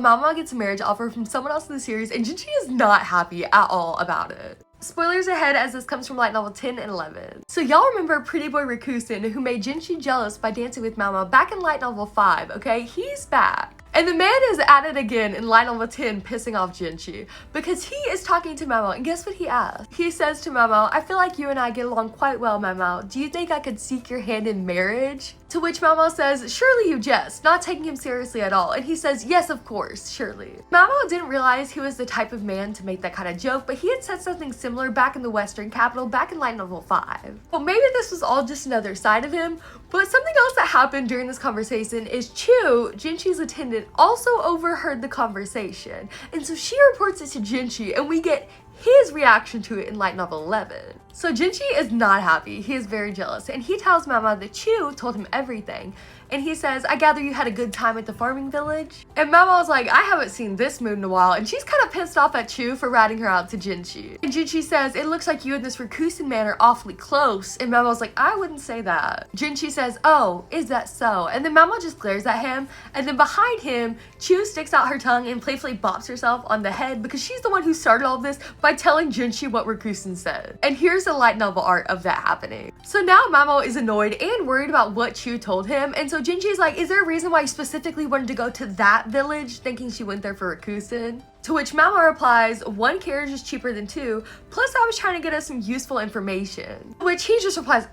Maomao gets a marriage offer from someone else in the series, and Jinshi is not happy at all about it. Spoilers ahead as this comes from light novel 10 and 11. So y'all remember Pretty Boy Rakusen, who made Jinshi jealous by dancing with Maomao back in light novel 5, okay? He's back. And the man is at it again in light novel 10, pissing off Jinshi because he is talking to Maomao, and guess what he asks? He says to Maomao, I feel like you and I get along quite well, Maomao. Do you think I could seek your hand in marriage? To which Maomao says, surely you jest, not taking him seriously at all. And he says, yes, of course, surely. Maomao didn't realize he was the type of man to make that kind of joke, but he had said something similar back in the Western capital, back in light novel 5. Well, maybe this was all just another side of him, but something else that happened during this conversation is Chu, Jinshi's attendant, also overheard the conversation. And so she reports it to Jinshi, and we get his reaction to it in light novel 11. So Jinshi is not happy. He is very jealous, and he tells Maomao that Chu told him everything. And he says, I gather you had a good time at the farming village? And Maomao's like, I haven't seen this mood in a while, and she's kind of pissed off at Chu for ratting her out to Jinshi. And Jinshi says, it looks like you and this Rakusen man are awfully close. And Maomao's like, I wouldn't say that. Jinshi says, oh, is that so? And then Maomao just glares at him, and then behind him, Chu sticks out her tongue and playfully bops herself on the head because she's the one who started all of this by telling Jinshi what Rakusen said. And here's the light novel art of that happening. So now Maomao is annoyed and worried about what Chu told him, and so Jinshi's like, is there a reason why you specifically wanted to go to that village, thinking she went there for Rakusen? To which Maomao replies, 1 carriage is cheaper than 2, plus I was trying to get us some useful information. To which he just replies,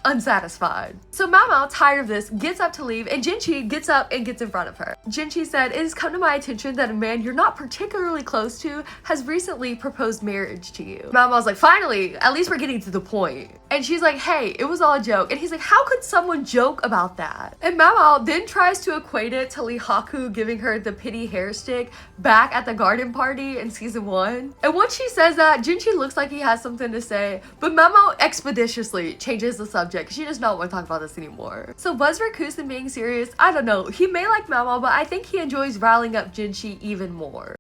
unsatisfied. So Maomao, tired of this, gets up to leave, and Jinshi gets up and gets in front of her. Jinshi said, it has come to my attention that a man you're not particularly close to has recently proposed marriage to you. Maomao's like, finally, at least we're getting to the point. And she's like, hey, it was all a joke. And he's like, how could someone joke about that? And Maomao then tries to equate it to Lee Haku giving her the pity hair stick back at the garden party in season 1. And once she says that, Jinshi looks like he has something to say, but Maomao expeditiously changes the subject. She does not want to talk about this anymore. So was Rakusen being serious? I don't know. He may like Maomao, but I think he enjoys riling up Jinshi even more.